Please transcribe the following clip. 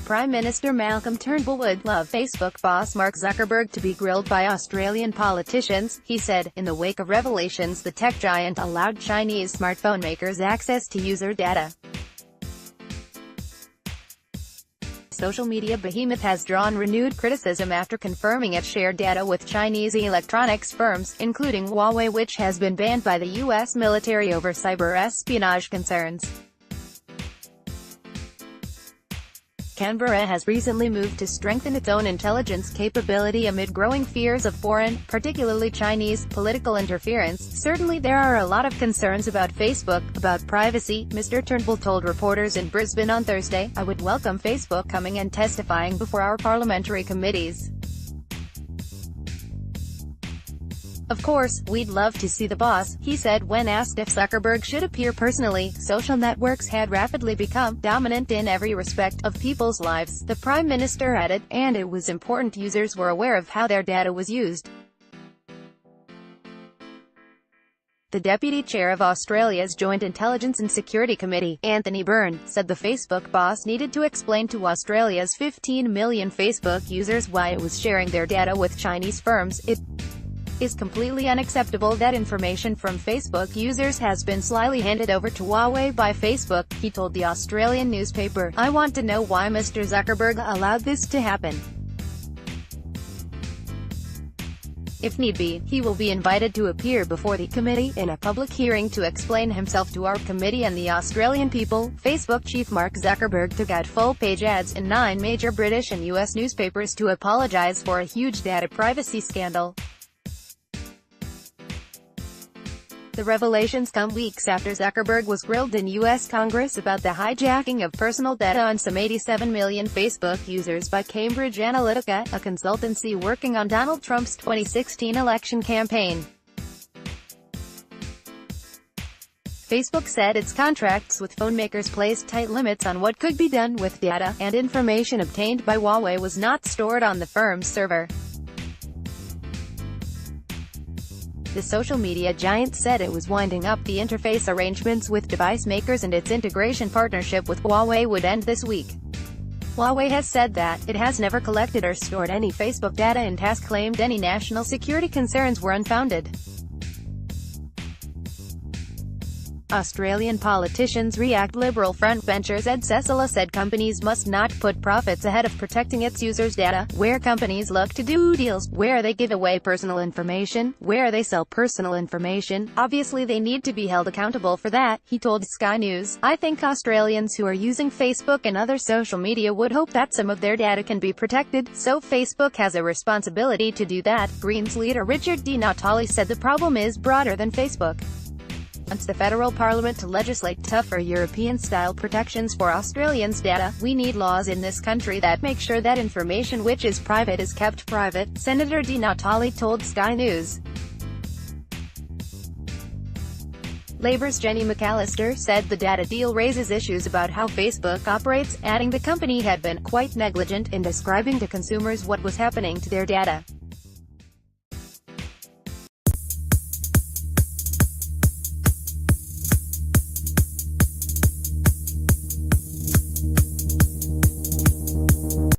Prime Minister Malcolm Turnbull would love Facebook boss Mark Zuckerberg to be grilled by Australian politicians, he said. In the wake of revelations, the tech giant allowed Chinese smartphone makers access to user data. Social media behemoth has drawn renewed criticism after confirming it shared data with Chinese electronics firms, including Huawei, which has been banned by the U.S. military over cyber-espionage concerns. Canberra has recently moved to strengthen its own intelligence capability amid growing fears of foreign, particularly Chinese, political interference. Certainly there are a lot of concerns about Facebook, about privacy, Mr. Turnbull told reporters in Brisbane on Thursday. I would welcome Facebook coming and testifying before our parliamentary committees. Of course, we'd love to see the boss, he said when asked if Zuckerberg should appear personally. Social networks had rapidly become dominant in every respect of people's lives, the Prime Minister added, and it was important users were aware of how their data was used. The deputy chair of Australia's Joint Intelligence and Security Committee, Anthony Byrne, said the Facebook boss needed to explain to Australia's 15 million Facebook users why it was sharing their data with Chinese firms. It is completely unacceptable that information from Facebook users has been slyly handed over to Huawei by Facebook, he told the Australian newspaper. I want to know why Mr. Zuckerberg allowed this to happen. If need be, he will be invited to appear before the committee in a public hearing to explain himself to our committee and the Australian people. Facebook chief Mark Zuckerberg took out full-page ads in 9 major British and US newspapers to apologise for a huge data privacy scandal. The revelations come weeks after Zuckerberg was grilled in U.S. Congress about the hijacking of personal data on some 87 million Facebook users by Cambridge Analytica, a consultancy working on Donald Trump's 2016 election campaign. Facebook said its contracts with phone makers placed tight limits on what could be done with data, and information obtained by Huawei was not stored on the firm's server. The social media giant said it was winding up the interface arrangements with device makers, and its integration partnership with Huawei would end this week. Huawei has said that it has never collected or stored any Facebook data and has claimed any national security concerns were unfounded. Australian politicians react. Liberal frontbencher Ed Cecilla said companies must not put profits ahead of protecting its users' data, where companies look to do deals, where they give away personal information, where they sell personal information. Obviously they need to be held accountable for that, he told Sky News. I think Australians who are using Facebook and other social media would hope that some of their data can be protected, so Facebook has a responsibility to do that. Greens leader Richard Di Natale said the problem is broader than Facebook. Wants the federal parliament to legislate tougher European-style protections for Australians' data. We need laws in this country that make sure that information which is private is kept private, Senator Di Natale told Sky News. Labour's Jenny McAllister said the data deal raises issues about how Facebook operates, adding the company had been quite negligent in describing to consumers what was happening to their data.